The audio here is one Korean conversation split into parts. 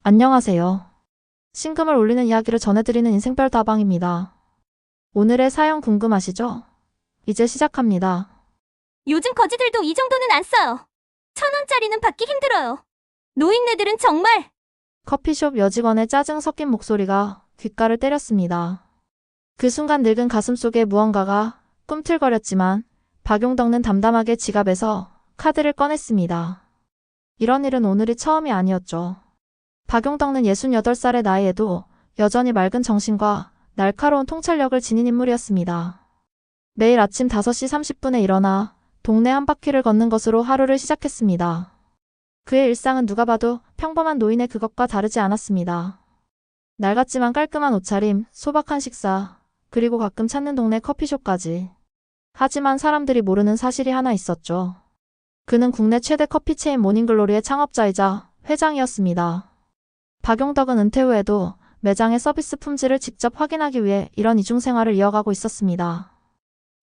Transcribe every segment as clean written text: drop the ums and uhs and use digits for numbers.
안녕하세요. 신금을 울리는 이야기를 전해드리는 인생별 다방입니다. 오늘의 사연 궁금하시죠? 이제 시작합니다. 요즘 거지들도 이 정도는 안 써요. 1,000원짜리는 받기 힘들어요. 노인네들은 정말. 커피숍 여직원의 짜증 섞인 목소리가 귓가를 때렸습니다. 그 순간 늙은 가슴 속에 무언가가 꿈틀거렸지만 박용덕은 담담하게 지갑에서 카드를 꺼냈습니다. 이런 일은 오늘이 처음이 아니었죠. 박용덕은 68살의 나이에도 여전히 맑은 정신과 날카로운 통찰력을 지닌 인물이었습니다. 매일 아침 5시 30분에 일어나 동네 한 바퀴를 걷는 것으로 하루를 시작했습니다. 그의 일상은 누가 봐도 평범한 노인의 그것과 다르지 않았습니다. 낡았지만 깔끔한 옷차림, 소박한 식사, 그리고 가끔 찾는 동네 커피숍까지. 하지만 사람들이 모르는 사실이 하나 있었죠. 그는 국내 최대 커피 체인 모닝글로리의 창업자이자 회장이었습니다. 박용덕은 은퇴 후에도 매장의 서비스 품질을 직접 확인하기 위해 이런 이중생활을 이어가고 있었습니다.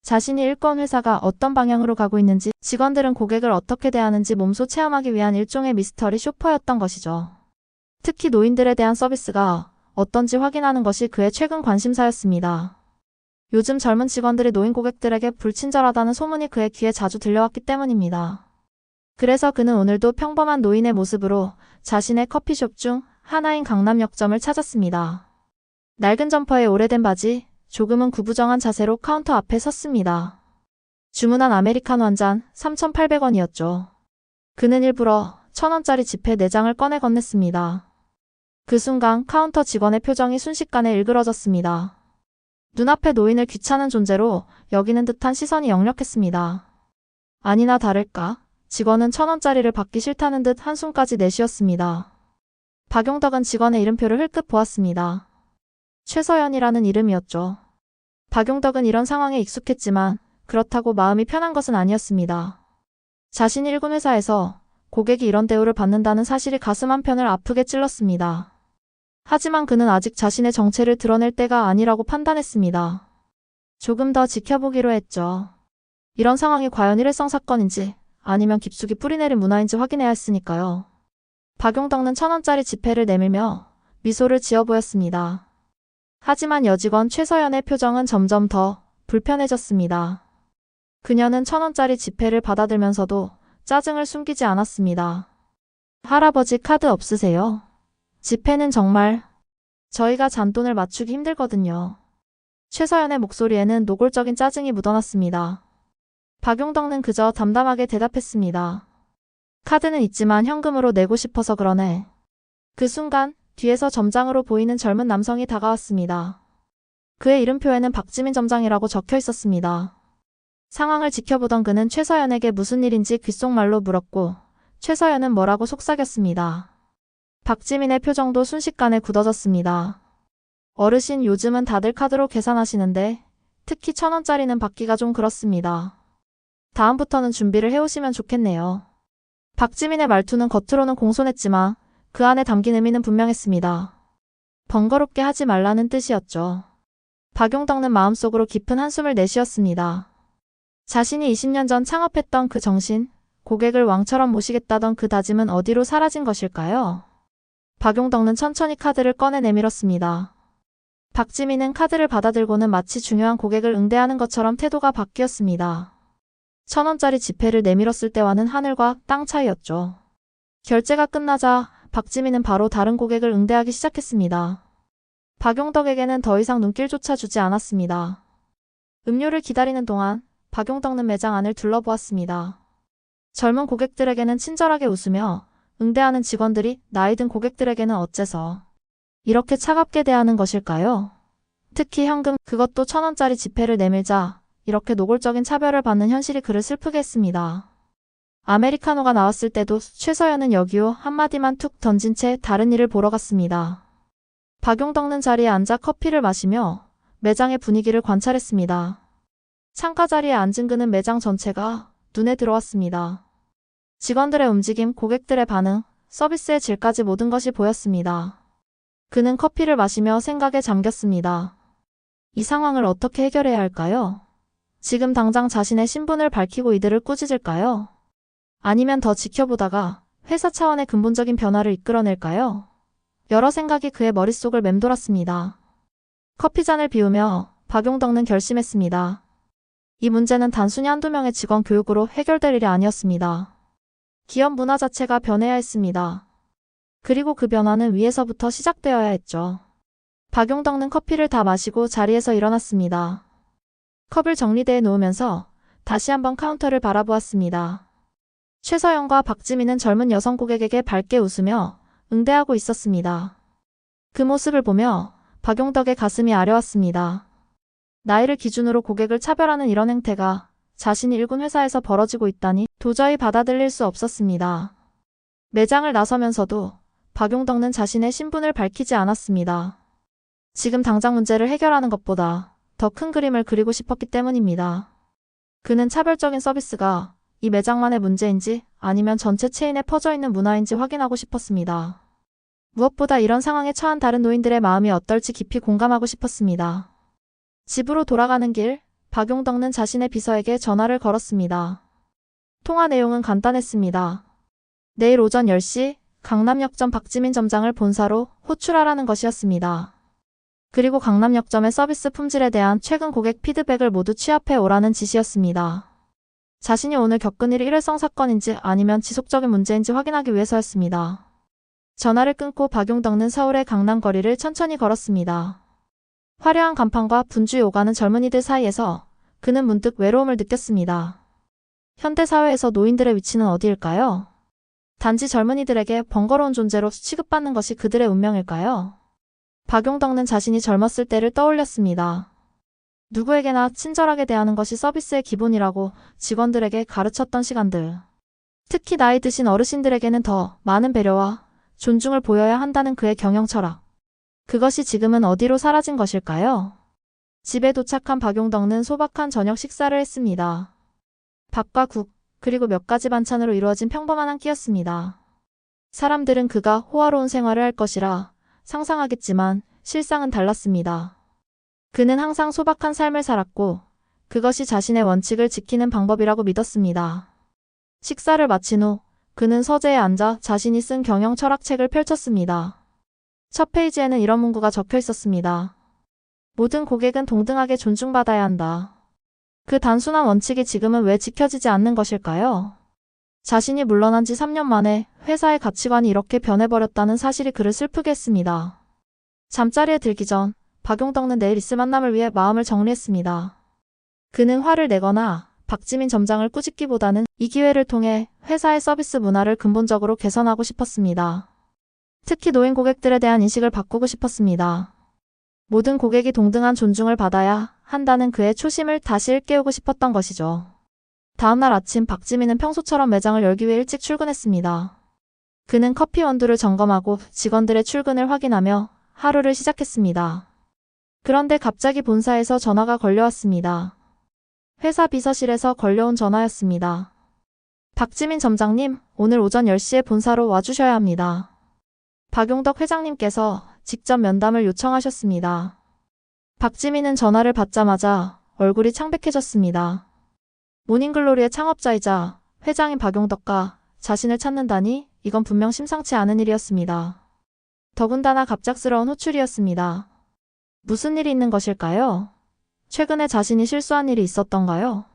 자신이 일권 회사가 어떤 방향으로 가고 있는지, 직원들은 고객을 어떻게 대하는지 몸소 체험하기 위한 일종의 미스터리 쇼퍼였던 것이죠. 특히 노인들에 대한 서비스가 어떤지 확인하는 것이 그의 최근 관심사였습니다. 요즘 젊은 직원들이 노인 고객들에게 불친절하다는 소문이 그의 귀에 자주 들려왔기 때문입니다. 그래서 그는 오늘도 평범한 노인의 모습으로 자신의 커피숍 중 하나인 강남역점을 찾았습니다. 낡은 점퍼에 오래된 바지, 조금은 구부정한 자세로 카운터 앞에 섰습니다. 주문한 아메리카노 한 잔 3,800원이었죠. 그는 일부러 1,000원짜리 지폐 4장을 꺼내 건넸습니다. 그 순간 카운터 직원의 표정이 순식간에 일그러졌습니다. 눈앞에 노인을 귀찮은 존재로 여기는 듯한 시선이 역력했습니다. 아니나 다를까 직원은 1,000원짜리를 받기 싫다는 듯 한숨까지 내쉬었습니다. 박용덕은 직원의 이름표를 흘끗 보았습니다. 최서연이라는 이름이었죠. 박용덕은 이런 상황에 익숙했지만 그렇다고 마음이 편한 것은 아니었습니다. 자신이 일군 회사에서 고객이 이런 대우를 받는다는 사실이 가슴 한편을 아프게 찔렀습니다. 하지만 그는 아직 자신의 정체를 드러낼 때가 아니라고 판단했습니다. 조금 더 지켜보기로 했죠. 이런 상황이 과연 일회성 사건인지 아니면 깊숙이 뿌리내린 문화인지 확인해야 했으니까요. 박용덕은 1,000원짜리 지폐를 내밀며 미소를 지어 보였습니다. 하지만 여직원 최서연의 표정은 점점 더 불편해졌습니다. 그녀는 1,000원짜리 지폐를 받아들면서도 짜증을 숨기지 않았습니다. 할아버지 카드 없으세요? 지폐는 정말 저희가 잔돈을 맞추기 힘들거든요. 최서연의 목소리에는 노골적인 짜증이 묻어났습니다. 박용덕은 그저 담담하게 대답했습니다. 카드는 있지만 현금으로 내고 싶어서 그러네. 그 순간 뒤에서 점장으로 보이는 젊은 남성이 다가왔습니다. 그의 이름표에는 박지민 점장이라고 적혀 있었습니다. 상황을 지켜보던 그는 최서연에게 무슨 일인지 귓속말로 물었고 최서연은 뭐라고 속삭였습니다. 박지민의 표정도 순식간에 굳어졌습니다. 어르신, 요즘은 다들 카드로 계산하시는데 특히 1,000원짜리는 받기가 좀 그렇습니다. 다음부터는 준비를 해오시면 좋겠네요. 박지민의 말투는 겉으로는 공손했지만 그 안에 담긴 의미는 분명했습니다. 번거롭게 하지 말라는 뜻이었죠. 박용덕은 마음속으로 깊은 한숨을 내쉬었습니다. 자신이 20년 전 창업했던 그 정신, 고객을 왕처럼 모시겠다던 그 다짐은 어디로 사라진 것일까요? 박용덕은 천천히 카드를 꺼내 내밀었습니다. 박지민은 카드를 받아들고는 마치 중요한 고객을 응대하는 것처럼 태도가 바뀌었습니다. 1,000원짜리 지폐를 내밀었을 때와는 하늘과 땅 차이였죠. 결제가 끝나자 박지민은 바로 다른 고객을 응대하기 시작했습니다. 박용덕에게는 더 이상 눈길조차 주지 않았습니다. 음료를 기다리는 동안 박용덕은 매장 안을 둘러보았습니다. 젊은 고객들에게는 친절하게 웃으며 응대하는 직원들이 나이 든 고객들에게는 어째서 이렇게 차갑게 대하는 것일까요? 특히 현금, 그것도 1,000원짜리 지폐를 내밀자 이렇게 노골적인 차별을 받는 현실이 그를 슬프게 했습니다. 아메리카노가 나왔을 때도 최서연은 여기요 한마디만 툭 던진 채 다른 일을 보러 갔습니다. 박용덕은 자리에 앉아 커피를 마시며 매장의 분위기를 관찰했습니다. 창가 자리에 앉은 그는 매장 전체가 눈에 들어왔습니다. 직원들의 움직임, 고객들의 반응, 서비스의 질까지 모든 것이 보였습니다. 그는 커피를 마시며 생각에 잠겼습니다. 이 상황을 어떻게 해결해야 할까요? 지금 당장 자신의 신분을 밝히고 이들을 꾸짖을까요? 아니면 더 지켜보다가 회사 차원의 근본적인 변화를 이끌어낼까요? 여러 생각이 그의 머릿속을 맴돌았습니다. 커피잔을 비우며 박용덕는 결심했습니다. 이 문제는 단순히 한두 명의 직원 교육으로 해결될 일이 아니었습니다. 기업 문화 자체가 변해야 했습니다. 그리고 그 변화는 위에서부터 시작되어야 했죠. 박용덕는 커피를 다 마시고 자리에서 일어났습니다. 컵을 정리대에 놓으면서 다시 한번 카운터를 바라보았습니다. 최서영과 박지민은 젊은 여성 고객에게 밝게 웃으며 응대하고 있었습니다. 그 모습을 보며 박용덕의 가슴이 아려왔습니다. 나이를 기준으로 고객을 차별하는 이런 행태가 자신이 일군 회사에서 벌어지고 있다니 도저히 받아들일 수 없었습니다. 매장을 나서면서도 박용덕는 자신의 신분을 밝히지 않았습니다. 지금 당장 문제를 해결하는 것보다 더 큰 그림을 그리고 싶었기 때문입니다. 그는 차별적인 서비스가 이 매장만의 문제인지 아니면 전체 체인에 퍼져있는 문화인지 확인하고 싶었습니다. 무엇보다 이런 상황에 처한 다른 노인들의 마음이 어떨지 깊이 공감하고 싶었습니다. 집으로 돌아가는 길, 박용덕는 자신의 비서에게 전화를 걸었습니다. 통화 내용은 간단했습니다. 내일 오전 10시 강남역점 박지민 점장을 본사로 호출하라는 것이었습니다. 그리고 강남역점의 서비스 품질에 대한 최근 고객 피드백을 모두 취합해 오라는 지시였습니다. 자신이 오늘 겪은 일이 일회성 사건인지 아니면 지속적인 문제인지 확인하기 위해서였습니다. 전화를 끊고 박용덕는 서울의 강남 거리를 천천히 걸었습니다. 화려한 간판과 분주히 오가는 젊은이들 사이에서 그는 문득 외로움을 느꼈습니다. 현대사회에서 노인들의 위치는 어디일까요? 단지 젊은이들에게 번거로운 존재로 취급받는 것이 그들의 운명일까요? 박용덕는 자신이 젊었을 때를 떠올렸습니다. 누구에게나 친절하게 대하는 것이 서비스의 기본이라고 직원들에게 가르쳤던 시간들. 특히 나이 드신 어르신들에게는 더 많은 배려와 존중을 보여야 한다는 그의 경영 철학. 그것이 지금은 어디로 사라진 것일까요? 집에 도착한 박용덕는 소박한 저녁 식사를 했습니다. 밥과 국, 그리고 몇 가지 반찬으로 이루어진 평범한 한 끼였습니다. 사람들은 그가 호화로운 생활을 할 것이라 상상하겠지만 실상은 달랐습니다. 그는 항상 소박한 삶을 살았고 그것이 자신의 원칙을 지키는 방법이라고 믿었습니다. 식사를 마친 후 그는 서재에 앉아 자신이 쓴 경영 철학책을 펼쳤습니다. 첫 페이지에는 이런 문구가 적혀 있었습니다. 모든 고객은 동등하게 존중받아야 한다. 그 단순한 원칙이 지금은 왜 지켜지지 않는 것일까요? 자신이 물러난 지 3년 만에 회사의 가치관이 이렇게 변해버렸다는 사실이 그를 슬프게 했습니다. 잠자리에 들기 전 박용덕는 내일 있을 만남을 위해 마음을 정리했습니다. 그는 화를 내거나 박지민 점장을 꾸짖기보다는 이 기회를 통해 회사의 서비스 문화를 근본적으로 개선하고 싶었습니다. 특히 노인 고객들에 대한 인식을 바꾸고 싶었습니다. 모든 고객이 동등한 존중을 받아야 한다는 그의 초심을 다시 일깨우고 싶었던 것이죠. 다음날 아침 박지민은 평소처럼 매장을 열기 위해 일찍 출근했습니다. 그는 커피 원두를 점검하고 직원들의 출근을 확인하며 하루를 시작했습니다. 그런데 갑자기 본사에서 전화가 걸려왔습니다. 회사 비서실에서 걸려온 전화였습니다. 박지민 점장님, 오늘 오전 10시에 본사로 와주셔야 합니다. 박용덕 회장님께서 직접 면담을 요청하셨습니다. 박지민은 전화를 받자마자 얼굴이 창백해졌습니다. 모닝글로리의 창업자이자 회장인 박용덕과 자신을 찾는다니 이건 분명 심상치 않은 일이었습니다. 더군다나 갑작스러운 호출이었습니다. 무슨 일이 있는 것일까요? 최근에 자신이 실수한 일이 있었던가요?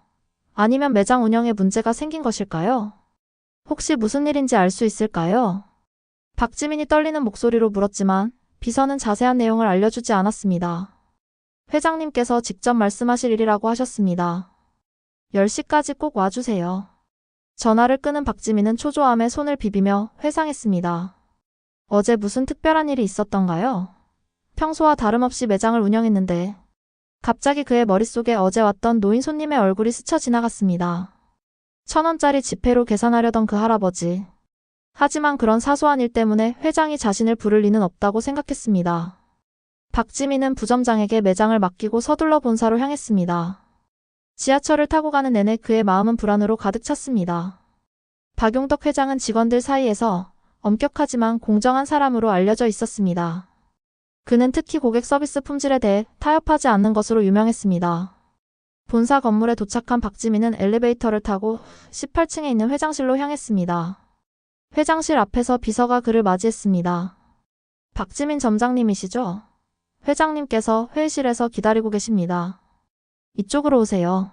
아니면 매장 운영에 문제가 생긴 것일까요? 혹시 무슨 일인지 알 수 있을까요? 박지민이 떨리는 목소리로 물었지만 비서는 자세한 내용을 알려주지 않았습니다. 회장님께서 직접 말씀하실 일이라고 하셨습니다. 10시까지 꼭 와주세요. 전화를 끊은 박지민은 초조함에 손을 비비며 회상했습니다. 어제 무슨 특별한 일이 있었던가요? 평소와 다름없이 매장을 운영했는데 갑자기 그의 머릿속에 어제 왔던 노인 손님의 얼굴이 스쳐 지나갔습니다. 1,000원짜리 지폐로 계산하려던 그 할아버지. 하지만 그런 사소한 일 때문에 회장이 자신을 부를 리는 없다고 생각했습니다. 박지민은 부점장에게 매장을 맡기고 서둘러 본사로 향했습니다. 지하철을 타고 가는 내내 그의 마음은 불안으로 가득 찼습니다. 박용덕 회장은 직원들 사이에서 엄격하지만 공정한 사람으로 알려져 있었습니다. 그는 특히 고객 서비스 품질에 대해 타협하지 않는 것으로 유명했습니다. 본사 건물에 도착한 박지민은 엘리베이터를 타고 18층에 있는 회장실로 향했습니다. 회장실 앞에서 비서가 그를 맞이했습니다. 박지민 점장님이시죠? 회장님께서 회의실에서 기다리고 계십니다. 이쪽으로 오세요.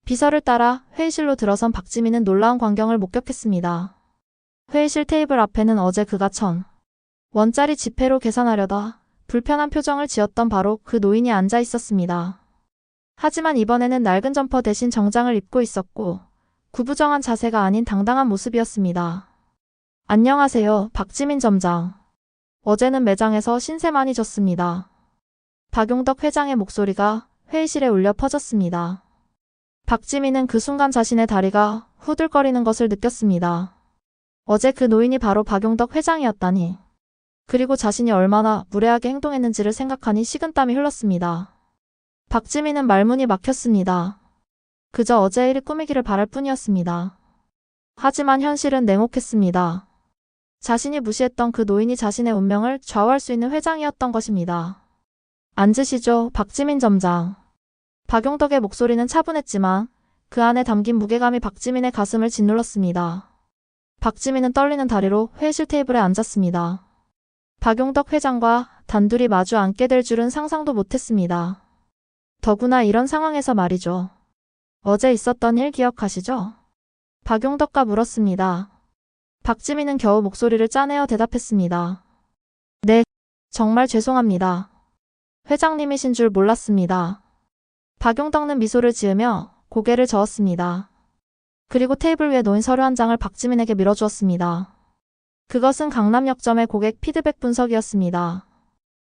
비서를 따라 회의실로 들어선 박지민은 놀라운 광경을 목격했습니다. 회의실 테이블 앞에는 어제 그가 1,000원짜리 지폐로 계산하려다 불편한 표정을 지었던 바로 그 노인이 앉아 있었습니다. 하지만 이번에는 낡은 점퍼 대신 정장을 입고 있었고 구부정한 자세가 아닌 당당한 모습이었습니다. 안녕하세요, 박지민 점장. 어제는 매장에서 신세 많이 졌습니다. 박용덕 회장의 목소리가 회의실에 울려 퍼졌습니다. 박지민은 그 순간 자신의 다리가 후들거리는 것을 느꼈습니다. 어제 그 노인이 바로 박용덕 회장이었다니. 그리고 자신이 얼마나 무례하게 행동했는지를 생각하니 식은땀이 흘렀습니다. 박지민은 말문이 막혔습니다. 그저 어제 일이 꾸미기를 바랄 뿐이었습니다. 하지만 현실은 냉혹했습니다. 자신이 무시했던 그 노인이 자신의 운명을 좌우할 수 있는 회장이었던 것입니다. 앉으시죠, 박지민 점장. 박용덕의 목소리는 차분했지만 그 안에 담긴 무게감이 박지민의 가슴을 짓눌렀습니다. 박지민은 떨리는 다리로 회의실 테이블에 앉았습니다. 박용덕 회장과 단둘이 마주 앉게 될 줄은 상상도 못했습니다. 더구나 이런 상황에서 말이죠. 어제 있었던 일 기억하시죠? 박용덕과 물었습니다. 박지민은 겨우 목소리를 짜내어 대답했습니다. 네, 정말 죄송합니다. 회장님이신 줄 몰랐습니다. 박용덕은 미소를 지으며 고개를 저었습니다. 그리고 테이블 위에 놓인 서류 한 장을 박지민에게 밀어주었습니다. 그것은 강남역점의 고객 피드백 분석이었습니다.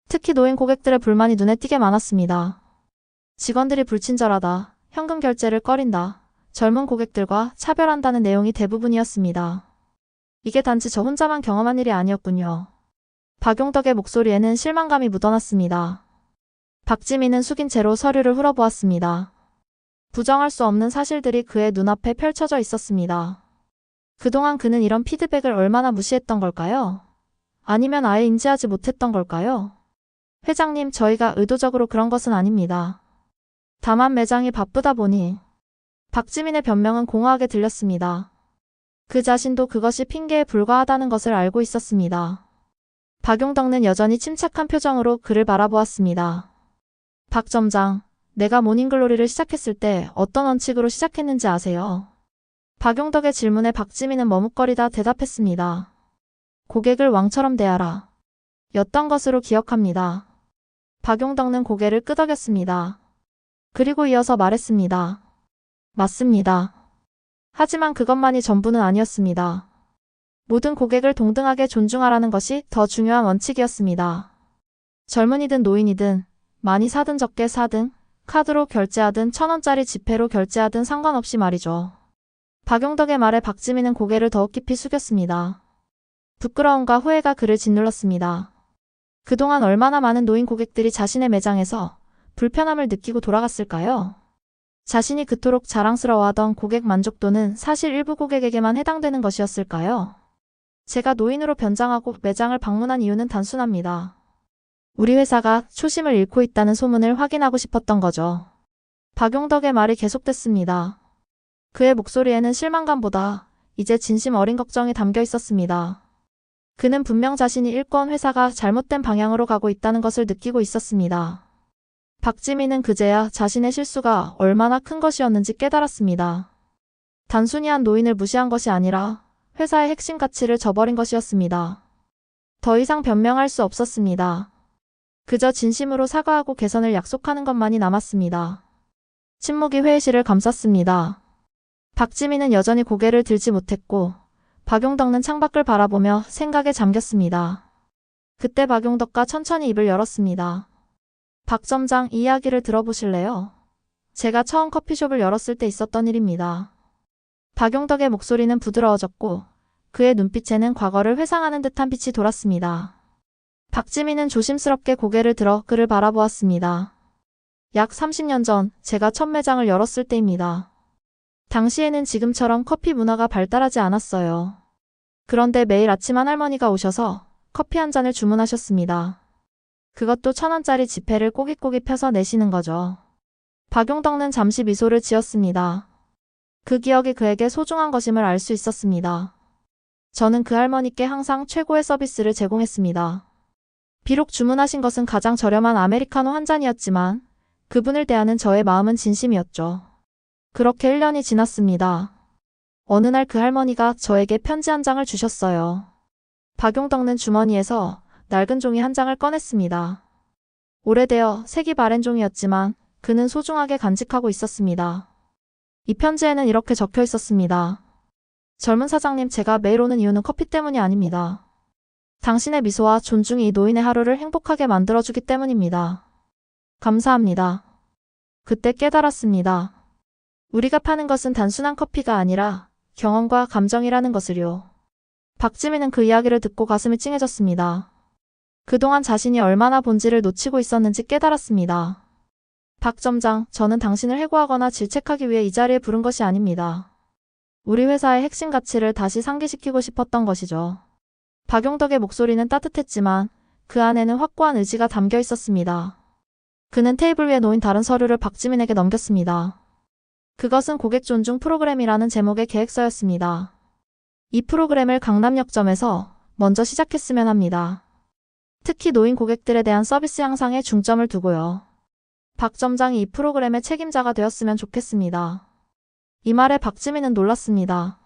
특히 노인 고객들의 불만이 눈에 띄게 많았습니다. 직원들이 불친절하다, 현금 결제를 꺼린다, 젊은 고객들과 차별한다는 내용이 대부분이었습니다. 이게 단지 저 혼자만 경험한 일이 아니었군요. 박용덕의 목소리에는 실망감이 묻어났습니다. 박지민은 숙인 채로 서류를 훑어보았습니다. 부정할 수 없는 사실들이 그의 눈앞에 펼쳐져 있었습니다. 그동안 그는 이런 피드백을 얼마나 무시했던 걸까요? 아니면 아예 인지하지 못했던 걸까요? 회장님, 저희가 의도적으로 그런 것은 아닙니다. 다만 매장이 바쁘다 보니. 박지민의 변명은 공허하게 들렸습니다. 그 자신도 그것이 핑계에 불과하다는 것을 알고 있었습니다. 박용덕은 여전히 침착한 표정으로 그를 바라보았습니다. 박 점장, 내가 모닝글로리를 시작했을 때 어떤 원칙으로 시작했는지 아세요? 박용덕의 질문에 박지민은 머뭇거리다 대답했습니다. 고객을 왕처럼 대하라. 였던 것으로 기억합니다. 박용덕은 고개를 끄덕였습니다. 그리고 이어서 말했습니다. 맞습니다. 하지만 그것만이 전부는 아니었습니다. 모든 고객을 동등하게 존중하라는 것이 더 중요한 원칙이었습니다. 젊은이든 노인이든 많이 사든 적게 사든 카드로 결제하든 1,000원짜리 지폐로 결제하든 상관없이 말이죠. 박용덕의 말에 박지민은 고개를 더욱 깊이 숙였습니다. 부끄러움과 후회가 그를 짓눌렀습니다. 그동안 얼마나 많은 노인 고객들이 자신의 매장에서 불편함을 느끼고 돌아갔을까요? 자신이 그토록 자랑스러워하던 고객 만족도는 사실 일부 고객에게만 해당되는 것이었을까요? 제가 노인으로 변장하고 매장을 방문한 이유는 단순합니다. 우리 회사가 초심을 잃고 있다는 소문을 확인하고 싶었던 거죠. 박용덕의 말이 계속됐습니다. 그의 목소리에는 실망감보다 이제 진심 어린 걱정이 담겨 있었습니다. 그는 분명 자신이 잃고 온 회사가 잘못된 방향으로 가고 있다는 것을 느끼고 있었습니다. 박지민은 그제야 자신의 실수가 얼마나 큰 것이었는지 깨달았습니다. 단순히 한 노인을 무시한 것이 아니라 회사의 핵심 가치를 저버린 것이었습니다. 더 이상 변명할 수 없었습니다. 그저 진심으로 사과하고 개선을 약속하는 것만이 남았습니다. 침묵이 회의실을 감쌌습니다. 박지민은 여전히 고개를 들지 못했고 박용덕은 창밖을 바라보며 생각에 잠겼습니다. 그때 박용덕과 천천히 입을 열었습니다. 박 점장, 이 이야기를 들어보실래요? 제가 처음 커피숍을 열었을 때 있었던 일입니다. 박용덕의 목소리는 부드러워졌고 그의 눈빛에는 과거를 회상하는 듯한 빛이 돌았습니다. 박지민은 조심스럽게 고개를 들어 그를 바라보았습니다. 약 30년 전 제가 첫 매장을 열었을 때입니다. 당시에는 지금처럼 커피 문화가 발달하지 않았어요. 그런데 매일 아침 한 할머니가 오셔서 커피 한 잔을 주문하셨습니다. 그것도 1,000원짜리 지폐를 꼬깃꼬깃 펴서 내시는 거죠. 박용덕은 잠시 미소를 지었습니다. 그 기억이 그에게 소중한 것임을 알 수 있었습니다. 저는 그 할머니께 항상 최고의 서비스를 제공했습니다. 비록 주문하신 것은 가장 저렴한 아메리카노 한 잔이었지만 그분을 대하는 저의 마음은 진심이었죠. 그렇게 1년이 지났습니다. 어느 날 그 할머니가 저에게 편지 한 장을 주셨어요. 박용덕는 주머니에서 낡은 종이 한 장을 꺼냈습니다. 오래되어 색이 바랜 종이였지만 그는 소중하게 간직하고 있었습니다. 이 편지에는 이렇게 적혀 있었습니다. 젊은 사장님, 제가 매일 오는 이유는 커피 때문이 아닙니다. 당신의 미소와 존중이 이 노인의 하루를 행복하게 만들어주기 때문입니다. 감사합니다. 그때 깨달았습니다. 우리가 파는 것은 단순한 커피가 아니라 경험과 감정이라는 것을요. 박지민은 그 이야기를 듣고 가슴이 찡해졌습니다. 그동안 자신이 얼마나 본질을 놓치고 있었는지 깨달았습니다. 박 점장, 저는 당신을 해고하거나 질책하기 위해 이 자리에 부른 것이 아닙니다. 우리 회사의 핵심 가치를 다시 상기시키고 싶었던 것이죠. 박용덕의 목소리는 따뜻했지만 그 안에는 확고한 의지가 담겨 있었습니다. 그는 테이블 위에 놓인 다른 서류를 박지민에게 넘겼습니다. 그것은 고객 존중 프로그램이라는 제목의 계획서였습니다. 이 프로그램을 강남역점에서 먼저 시작했으면 합니다. 특히 노인 고객들에 대한 서비스 향상에 중점을 두고요. 박 점장이 이 프로그램의 책임자가 되었으면 좋겠습니다. 이 말에 박지민은 놀랐습니다.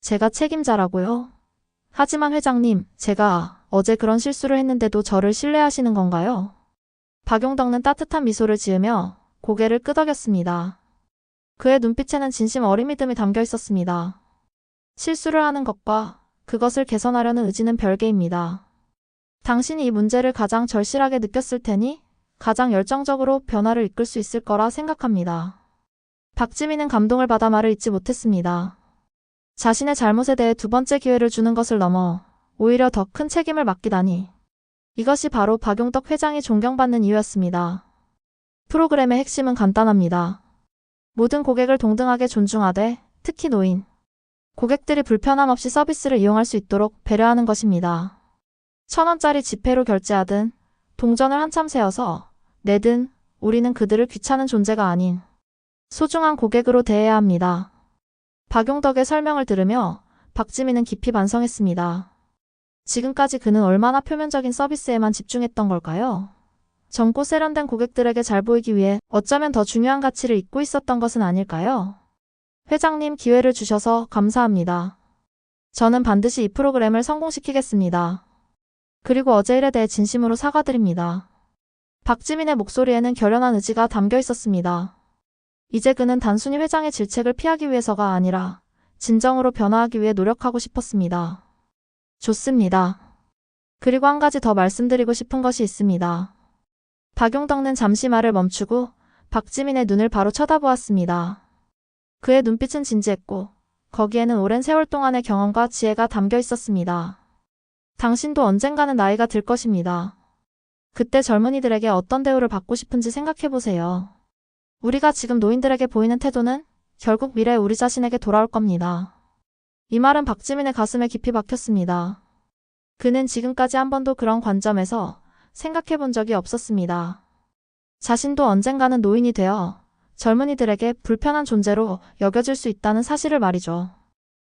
제가 책임자라고요? 하지만 회장님, 제가 어제 그런 실수를 했는데도 저를 신뢰하시는 건가요? 박용덕는 따뜻한 미소를 지으며 고개를 끄덕였습니다. 그의 눈빛에는 진심 어린 믿음이 담겨 있었습니다. 실수를 하는 것과 그것을 개선하려는 의지는 별개입니다. 당신이 이 문제를 가장 절실하게 느꼈을 테니 가장 열정적으로 변화를 이끌 수 있을 거라 생각합니다. 박지민은 감동을 받아 말을 잇지 못했습니다. 자신의 잘못에 대해 두 번째 기회를 주는 것을 넘어 오히려 더 큰 책임을 맡기다니. 이것이 바로 박용덕 회장이 존경받는 이유였습니다. 프로그램의 핵심은 간단합니다. 모든 고객을 동등하게 존중하되 특히 노인 고객들이 불편함 없이 서비스를 이용할 수 있도록 배려하는 것입니다. 1,000원짜리 지폐로 결제하든 동전을 한참 세어서 내든 우리는 그들을 귀찮은 존재가 아닌 소중한 고객으로 대해야 합니다. 박용덕의 설명을 들으며 박지민은 깊이 반성했습니다. 지금까지 그는 얼마나 표면적인 서비스에만 집중했던 걸까요? 젊고 세련된 고객들에게 잘 보이기 위해 어쩌면 더 중요한 가치를 잊고 있었던 것은 아닐까요? 회장님, 기회를 주셔서 감사합니다. 저는 반드시 이 프로그램을 성공시키겠습니다. 그리고 어제 일에 대해 진심으로 사과드립니다. 박지민의 목소리에는 결연한 의지가 담겨 있었습니다. 이제 그는 단순히 회장의 질책을 피하기 위해서가 아니라 진정으로 변화하기 위해 노력하고 싶었습니다. 좋습니다. 그리고 한 가지 더 말씀드리고 싶은 것이 있습니다. 박용덕는 잠시 말을 멈추고 박지민의 눈을 바로 쳐다보았습니다. 그의 눈빛은 진지했고 거기에는 오랜 세월 동안의 경험과 지혜가 담겨 있었습니다. 당신도 언젠가는 나이가 들 것입니다. 그때 젊은이들에게 어떤 대우를 받고 싶은지 생각해보세요. 우리가 지금 노인들에게 보이는 태도는 결국 미래의 우리 자신에게 돌아올 겁니다. 이 말은 박지민의 가슴에 깊이 박혔습니다. 그는 지금까지 한 번도 그런 관점에서 생각해 본 적이 없었습니다. 자신도 언젠가는 노인이 되어 젊은이들에게 불편한 존재로 여겨질 수 있다는 사실을 말이죠.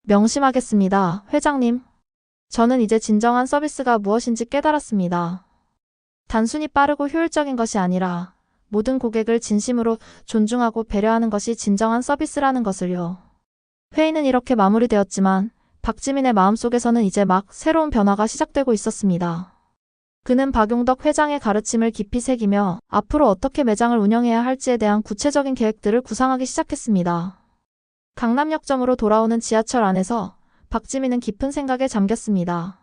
명심하겠습니다, 회장님. 저는 이제 진정한 서비스가 무엇인지 깨달았습니다. 단순히 빠르고 효율적인 것이 아니라 모든 고객을 진심으로 존중하고 배려하는 것이 진정한 서비스라는 것을요. 회의는 이렇게 마무리되었지만 박지민의 마음속에서는 이제 막 새로운 변화가 시작되고 있었습니다. 그는 박용덕 회장의 가르침을 깊이 새기며 앞으로 어떻게 매장을 운영해야 할지에 대한 구체적인 계획들을 구상하기 시작했습니다. 강남역점으로 돌아오는 지하철 안에서 박지민은 깊은 생각에 잠겼습니다.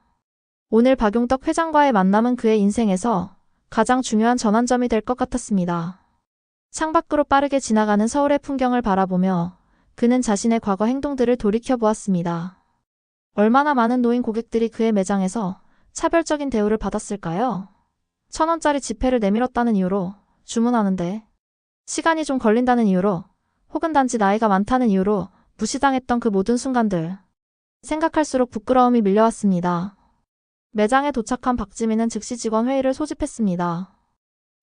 오늘 박용덕 회장과의 만남은 그의 인생에서 가장 중요한 전환점이 될 것 같았습니다. 창밖으로 빠르게 지나가는 서울의 풍경을 바라보며 그는 자신의 과거 행동들을 돌이켜보았습니다. 얼마나 많은 노인 고객들이 그의 매장에서 차별적인 대우를 받았을까요? 1,000원짜리 지폐를 내밀었다는 이유로 주문하는데, 시간이 좀 걸린다는 이유로, 혹은 단지 나이가 많다는 이유로 무시당했던 그 모든 순간들. 생각할수록 부끄러움이 밀려왔습니다. 매장에 도착한 박지민은 즉시 직원 회의를 소집했습니다.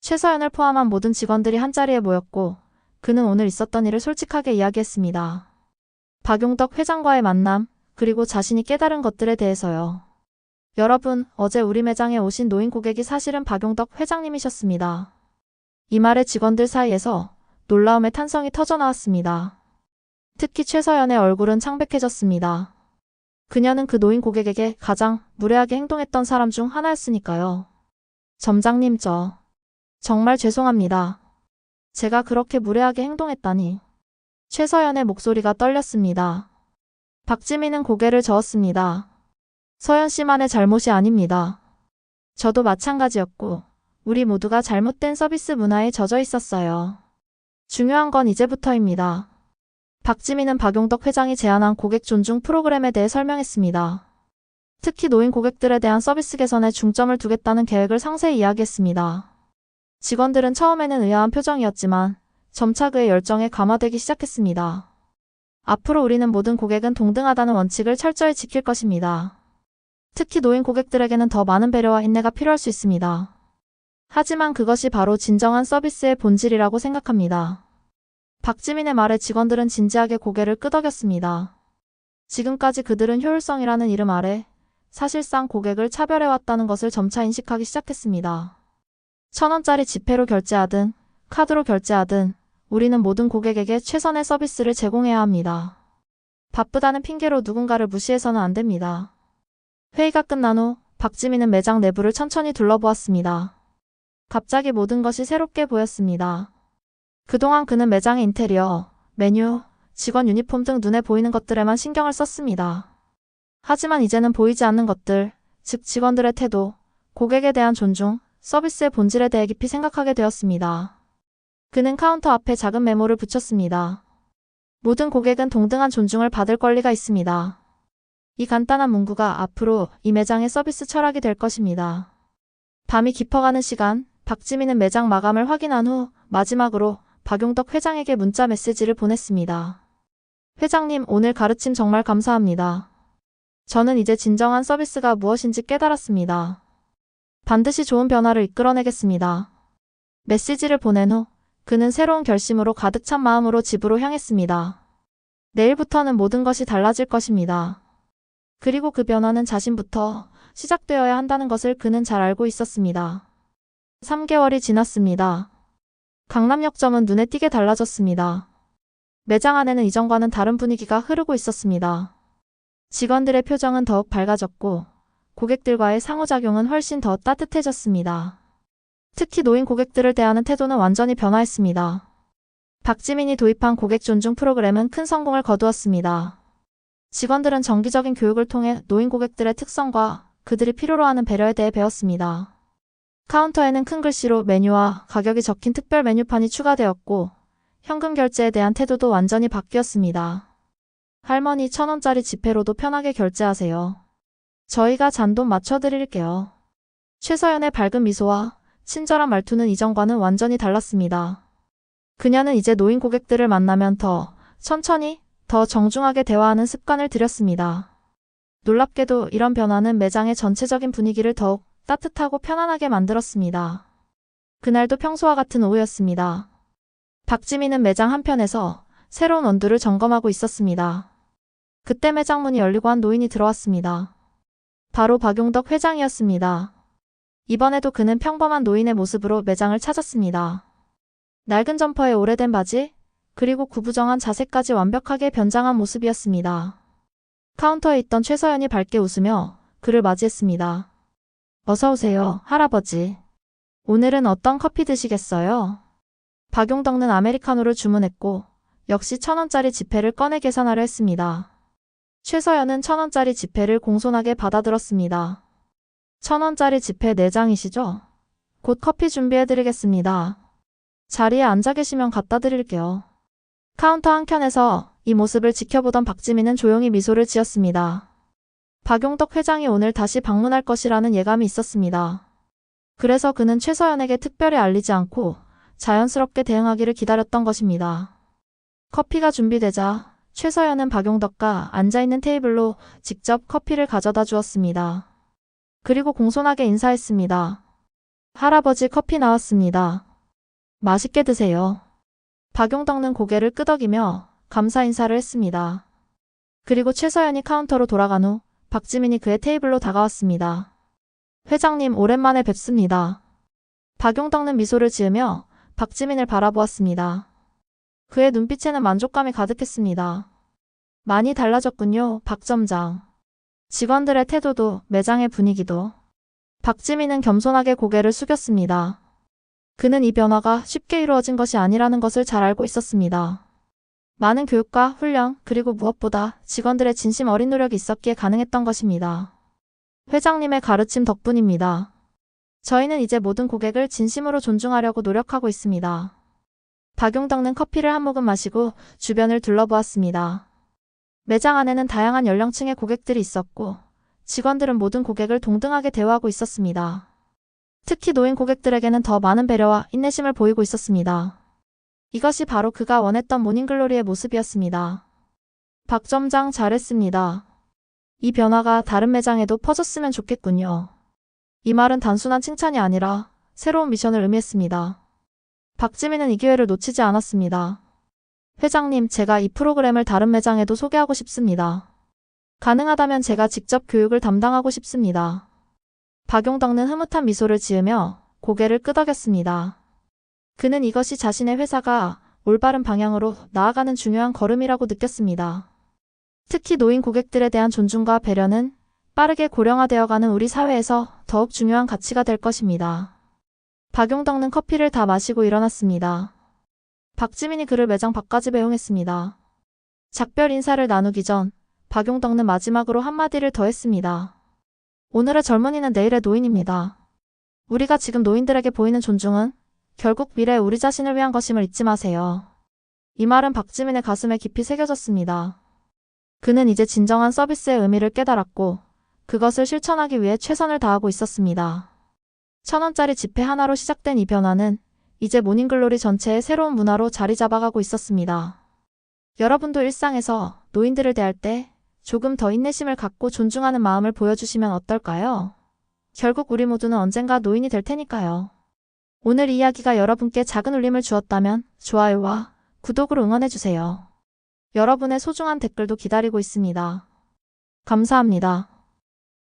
최서연을 포함한 모든 직원들이 한자리에 모였고 그는 오늘 있었던 일을 솔직하게 이야기했습니다. 박용덕 회장과의 만남, 그리고 자신이 깨달은 것들에 대해서요. 여러분, 어제 우리 매장에 오신 노인 고객이 사실은 박용덕 회장님이셨습니다. 이 말에 직원들 사이에서 놀라움의 탄성이 터져나왔습니다. 특히 최서연의 얼굴은 창백해졌습니다. 그녀는 그 노인 고객에게 가장 무례하게 행동했던 사람 중 하나였으니까요. 점장님, 정말 죄송합니다. 제가 그렇게 무례하게 행동했다니. 최서연의 목소리가 떨렸습니다. 박지민은 고개를 저었습니다. 서연 씨만의 잘못이 아닙니다. 저도 마찬가지였고, 우리 모두가 잘못된 서비스 문화에 젖어 있었어요. 중요한 건 이제부터입니다. 박지민은 박용덕 회장이 제안한 고객 존중 프로그램에 대해 설명했습니다. 특히 노인 고객들에 대한 서비스 개선에 중점을 두겠다는 계획을 상세히 이야기했습니다. 직원들은 처음에는 의아한 표정이었지만 점차 그의 열정에 감화되기 시작했습니다. 앞으로 우리는 모든 고객은 동등하다는 원칙을 철저히 지킬 것입니다. 특히 노인 고객들에게는 더 많은 배려와 인내가 필요할 수 있습니다. 하지만 그것이 바로 진정한 서비스의 본질이라고 생각합니다. 박지민의 말에 직원들은 진지하게 고개를 끄덕였습니다. 지금까지 그들은 효율성이라는 이름 아래 사실상 고객을 차별해왔다는 것을 점차 인식하기 시작했습니다. 1,000원짜리 지폐로 결제하든 카드로 결제하든 우리는 모든 고객에게 최선의 서비스를 제공해야 합니다. 바쁘다는 핑계로 누군가를 무시해서는 안 됩니다. 회의가 끝난 후 박지민은 매장 내부를 천천히 둘러보았습니다. 갑자기 모든 것이 새롭게 보였습니다. 그동안 그는 매장의 인테리어, 메뉴, 직원 유니폼 등 눈에 보이는 것들에만 신경을 썼습니다. 하지만 이제는 보이지 않는 것들, 즉 직원들의 태도, 고객에 대한 존중, 서비스의 본질에 대해 깊이 생각하게 되었습니다. 그는 카운터 앞에 작은 메모를 붙였습니다. 모든 고객은 동등한 존중을 받을 권리가 있습니다. 이 간단한 문구가 앞으로 이 매장의 서비스 철학이 될 것입니다. 밤이 깊어가는 시간, 박지민은 매장 마감을 확인한 후 마지막으로 박용덕 회장에게 문자 메시지를 보냈습니다. 회장님, 오늘 가르침 정말 감사합니다. 저는 이제 진정한 서비스가 무엇인지 깨달았습니다. 반드시 좋은 변화를 이끌어내겠습니다. 메시지를 보낸 후 그는 새로운 결심으로 가득 찬 마음으로 집으로 향했습니다. 내일부터는 모든 것이 달라질 것입니다. 그리고 그 변화는 자신부터 시작되어야 한다는 것을 그는 잘 알고 있었습니다. 3개월이 지났습니다. 강남역점은 눈에 띄게 달라졌습니다. 매장 안에는 이전과는 다른 분위기가 흐르고 있었습니다. 직원들의 표정은 더욱 밝아졌고 고객들과의 상호작용은 훨씬 더 따뜻해졌습니다. 특히 노인 고객들을 대하는 태도는 완전히 변화했습니다. 박지민이 도입한 고객 존중 프로그램은 큰 성공을 거두었습니다. 직원들은 정기적인 교육을 통해 노인 고객들의 특성과 그들이 필요로 하는 배려에 대해 배웠습니다. 카운터에는 큰 글씨로 메뉴와 가격이 적힌 특별 메뉴판이 추가되었고 현금 결제에 대한 태도도 완전히 바뀌었습니다. 할머니, 1,000원짜리 지폐로도 편하게 결제하세요. 저희가 잔돈 맞춰드릴게요. 최서연의 밝은 미소와 친절한 말투는 이전과는 완전히 달랐습니다. 그녀는 이제 노인 고객들을 만나면 더 천천히, 더 정중하게 대화하는 습관을 들였습니다. 놀랍게도 이런 변화는 매장의 전체적인 분위기를 더욱 따뜻하고 편안하게 만들었습니다. 그날도 평소와 같은 오후였습니다. 박지민은 매장 한편에서 새로운 원두를 점검하고 있었습니다. 그때 매장 문이 열리고 한 노인이 들어왔습니다. 바로 박용덕 회장이었습니다. 이번에도 그는 평범한 노인의 모습으로 매장을 찾았습니다. 낡은 점퍼에 오래된 바지, 그리고 구부정한 자세까지 완벽하게 변장한 모습이었습니다. 카운터에 있던 최서연이 밝게 웃으며 그를 맞이했습니다. 어서 오세요, 할아버지. 오늘은 어떤 커피 드시겠어요? 박용덕는 아메리카노를 주문했고 역시 1,000원짜리 지폐를 꺼내 계산하려 했습니다. 최서연은 1,000원짜리 지폐를 공손하게 받아들었습니다. 1,000원짜리 지폐 4장이시죠? 곧 커피 준비해드리겠습니다. 자리에 앉아 계시면 갖다 드릴게요. 카운터 한켠에서 이 모습을 지켜보던 박지민은 조용히 미소를 지었습니다. 박용덕 회장이 오늘 다시 방문할 것이라는 예감이 있었습니다. 그래서 그는 최서연에게 특별히 알리지 않고 자연스럽게 대응하기를 기다렸던 것입니다. 커피가 준비되자 최서연은 박용덕과 앉아있는 테이블로 직접 커피를 가져다 주었습니다. 그리고 공손하게 인사했습니다. 할아버지, 커피 나왔습니다. 맛있게 드세요. 박용덕는 고개를 끄덕이며 감사 인사를 했습니다. 그리고 최서연이 카운터로 돌아간 후 박지민이 그의 테이블로 다가왔습니다. 회장님, 오랜만에 뵙습니다. 박용덕는 미소를 지으며 박지민을 바라보았습니다. 그의 눈빛에는 만족감이 가득했습니다. 많이 달라졌군요, 박 점장. 직원들의 태도도 매장의 분위기도. 박지민은 겸손하게 고개를 숙였습니다. 그는 이 변화가 쉽게 이루어진 것이 아니라는 것을 잘 알고 있었습니다. 많은 교육과 훈련, 그리고 무엇보다 직원들의 진심 어린 노력이 있었기에 가능했던 것입니다. 회장님의 가르침 덕분입니다. 저희는 이제 모든 고객을 진심으로 존중하려고 노력하고 있습니다. 박용덕는 커피를 한 모금 마시고 주변을 둘러보았습니다. 매장 안에는 다양한 연령층의 고객들이 있었고 직원들은 모든 고객을 동등하게 대우하고 있었습니다. 특히 노인 고객들에게는 더 많은 배려와 인내심을 보이고 있었습니다. 이것이 바로 그가 원했던 모닝글로리의 모습이었습니다. 박 점장 잘했습니다. 이 변화가 다른 매장에도 퍼졌으면 좋겠군요. 이 말은 단순한 칭찬이 아니라 새로운 미션을 의미했습니다. 박지민은 이 기회를 놓치지 않았습니다. 회장님, 제가 이 프로그램을 다른 매장에도 소개하고 싶습니다. 가능하다면 제가 직접 교육을 담당하고 싶습니다. 박용덕는 흐뭇한 미소를 지으며 고개를 끄덕였습니다. 그는 이것이 자신의 회사가 올바른 방향으로 나아가는 중요한 걸음이라고 느꼈습니다. 특히 노인 고객들에 대한 존중과 배려는 빠르게 고령화되어가는 우리 사회에서 더욱 중요한 가치가 될 것입니다. 박용덕는 커피를 다 마시고 일어났습니다. 박지민이 그를 매장 밖까지 배웅했습니다. 작별 인사를 나누기 전 박용덕는 마지막으로 한마디를 더했습니다. 오늘의 젊은이는 내일의 노인입니다. 우리가 지금 노인들에게 보이는 존중은 결국 미래의 우리 자신을 위한 것임을 잊지 마세요. 이 말은 박지민의 가슴에 깊이 새겨졌습니다. 그는 이제 진정한 서비스의 의미를 깨달았고 그것을 실천하기 위해 최선을 다하고 있었습니다. 1,000원짜리 지폐 하나로 시작된 이 변화는 이제 모닝글로리 전체의 새로운 문화로 자리 잡아가고 있었습니다. 여러분도 일상에서 노인들을 대할 때 조금 더 인내심을 갖고 존중하는 마음을 보여주시면 어떨까요? 결국 우리 모두는 언젠가 노인이 될 테니까요. 오늘 이야기가 여러분께 작은 울림을 주었다면 좋아요와 구독으로 응원해주세요. 여러분의 소중한 댓글도 기다리고 있습니다. 감사합니다.